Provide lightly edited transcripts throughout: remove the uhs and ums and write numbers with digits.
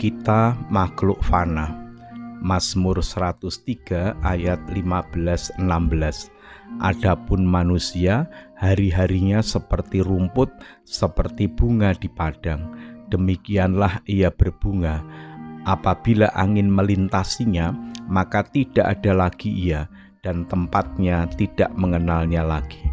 Kita makhluk fana. Mazmur 103 ayat 15-16. Adapun manusia, hari-harinya seperti rumput, seperti bunga di padang. Demikianlah ia berbunga. Apabila angin melintasinya, maka tidak ada lagi ia, dan tempatnya tidak mengenalnya lagi.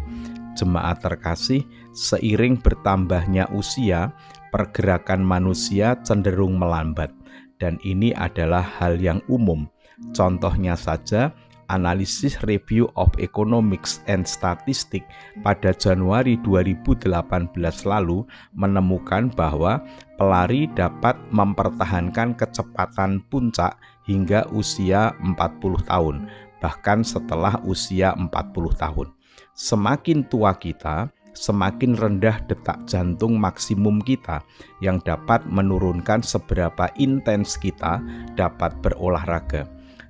Jemaat terkasih, seiring bertambahnya usia, pergerakan manusia cenderung melambat, dan ini adalah hal yang umum. Contohnya saja, analisis Review of Economics and Statistics pada Januari 2018 lalu menemukan bahwa pelari dapat mempertahankan kecepatan puncak hingga usia 40 tahun, bahkan setelah usia 40 tahun. Semakin tua kita, semakin rendah detak jantung maksimum kita yang dapat menurunkan seberapa intens kita dapat berolahraga.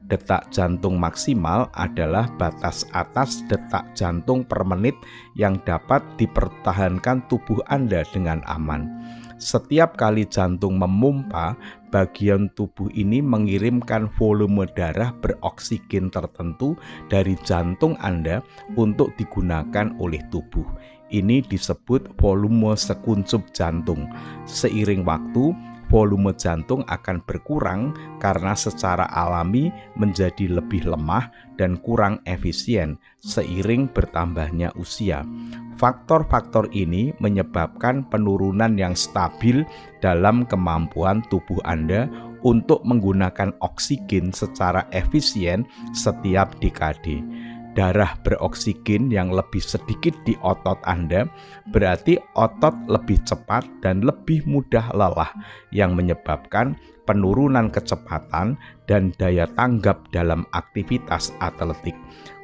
Detak jantung maksimal adalah batas atas detak jantung per menit yang dapat dipertahankan tubuh Anda dengan aman. Setiap kali jantung memompa, bagian tubuh ini mengirimkan volume darah beroksigen tertentu dari jantung Anda untuk digunakan oleh tubuh. Ini disebut volume sekuncup jantung. Seiring waktu, volume jantung akan berkurang karena secara alami menjadi lebih lemah dan kurang efisien seiring bertambahnya usia. Faktor-faktor ini menyebabkan penurunan yang stabil dalam kemampuan tubuh Anda untuk menggunakan oksigen secara efisien setiap dekade. Darah beroksigen yang lebih sedikit di otot Anda berarti otot lebih cepat dan lebih mudah lelah, yang menyebabkan penurunan kecepatan dan daya tanggap dalam aktivitas atletik.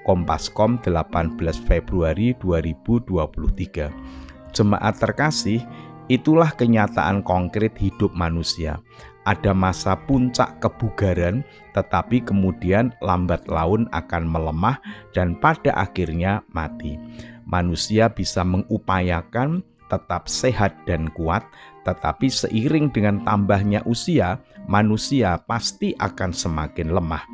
Kompas.com 18 Februari 2023. Jemaat terkasih, itulah kenyataan konkret hidup manusia. Ada masa puncak kebugaran, tetapi kemudian lambat laun akan melemah dan pada akhirnya mati. Manusia bisa mengupayakan tetap sehat dan kuat, tetapi seiring dengan tambahnya usia, manusia pasti akan semakin lemah.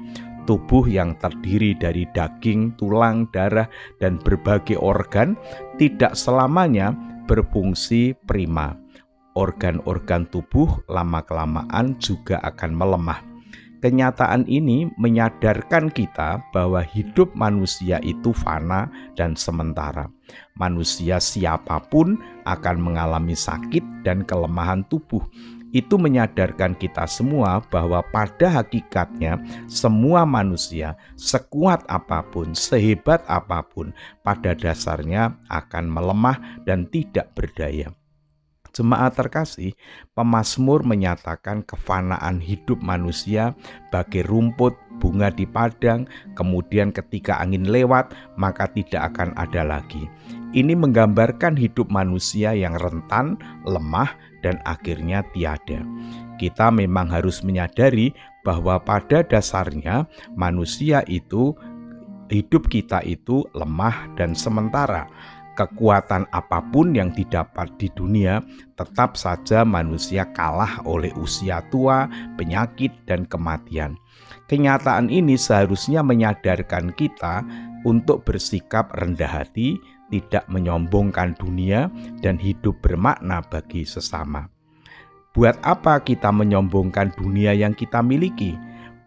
Tubuh yang terdiri dari daging, tulang, darah, dan berbagai organ tidak selamanya berfungsi prima. Organ-organ tubuh lama-kelamaan juga akan melemah. Kenyataan ini menyadarkan kita bahwa hidup manusia itu fana dan sementara. Manusia siapapun akan mengalami sakit dan kelemahan tubuh. Itu menyadarkan kita semua bahwa pada hakikatnya semua manusia, sekuat apapun, sehebat apapun, pada dasarnya akan melemah dan tidak berdaya. Jemaat terkasih, pemazmur menyatakan kefanaan hidup manusia bagai rumput, bunga di padang, kemudian ketika angin lewat, maka tidak akan ada lagi. Ini menggambarkan hidup manusia yang rentan, lemah, dan akhirnya tiada. Kita memang harus menyadari bahwa pada dasarnya manusia itu, hidup kita itu lemah dan sementara. Kekuatan apapun yang didapat di dunia, tetap saja manusia kalah oleh usia tua, penyakit, dan kematian. Kenyataan ini seharusnya menyadarkan kita untuk bersikap rendah hati, tidak menyombongkan dunia, dan hidup bermakna bagi sesama. Buat apa kita menyombongkan dunia yang kita miliki?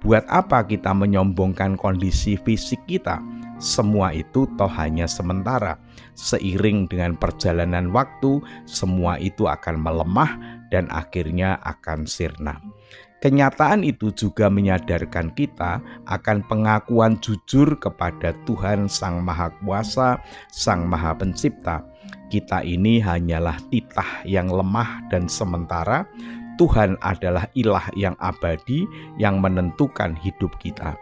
Buat apa kita menyombongkan kondisi fisik kita? Semua itu toh hanya sementara. Seiring dengan perjalanan waktu, semua itu akan melemah dan akhirnya akan sirna. Kenyataan itu juga menyadarkan kita akan pengakuan jujur kepada Tuhan Sang Maha Kuasa, Sang Maha Pencipta. Kita ini hanyalah titah yang lemah dan sementara. Tuhan adalah ilah yang abadi yang menentukan hidup kita.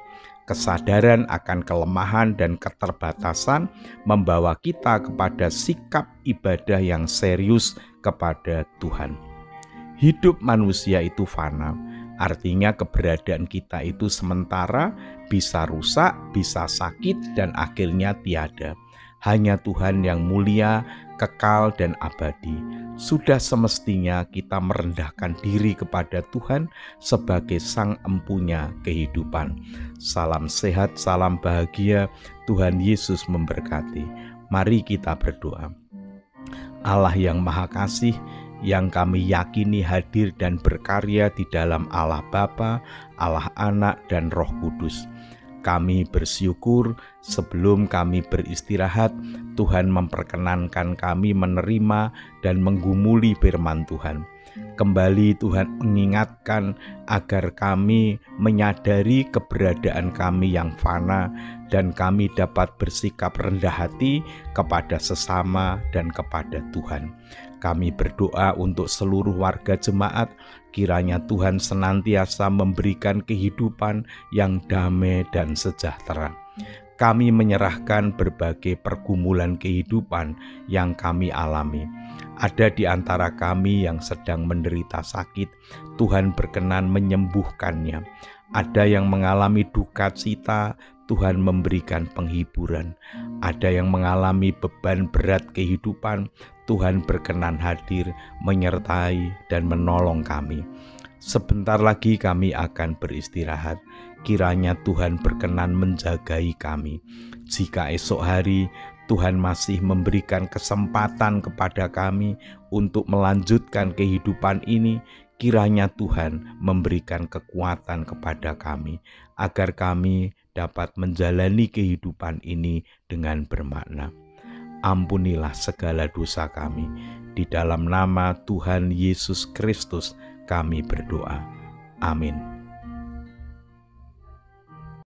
Kesadaran akan kelemahan dan keterbatasan membawa kita kepada sikap ibadah yang serius kepada Tuhan. Hidup manusia itu fana, artinya keberadaan kita itu sementara, bisa rusak, bisa sakit, dan akhirnya tiada. Hanya Tuhan yang mulia, kekal, dan abadi. Sudah semestinya kita merendahkan diri kepada Tuhan sebagai Sang Empunya kehidupan. Salam sehat, salam bahagia, Tuhan Yesus memberkati. Mari kita berdoa. Allah yang Maha Kasih, yang kami yakini hadir dan berkarya di dalam Allah Bapa, Allah Anak, dan Roh Kudus. Kami bersyukur sebelum kami beristirahat, Tuhan memperkenankan kami menerima dan menggumuli firman Tuhan. Kembali Tuhan mengingatkan agar kami menyadari keberadaan kami yang fana dan kami dapat bersikap rendah hati kepada sesama dan kepada Tuhan. Kami berdoa untuk seluruh warga jemaat, kiranya Tuhan senantiasa memberikan kehidupan yang damai dan sejahtera. Kami menyerahkan berbagai pergumulan kehidupan yang kami alami. Ada di antara kami yang sedang menderita sakit, Tuhan berkenan menyembuhkannya. Ada yang mengalami duka cita, Tuhan memberikan penghiburan. Ada yang mengalami beban berat kehidupan, Tuhan berkenan hadir, menyertai dan menolong kami. Sebentar lagi kami akan beristirahat. Kiranya Tuhan berkenan menjagai kami. Jika esok hari Tuhan masih memberikan kesempatan kepada kami untuk melanjutkan kehidupan ini, kiranya Tuhan memberikan kekuatan kepada kami, agar kami dapat menjalani kehidupan ini dengan bermakna. Ampunilah segala dosa kami. Di dalam nama Tuhan Yesus Kristus kami berdoa. Amin.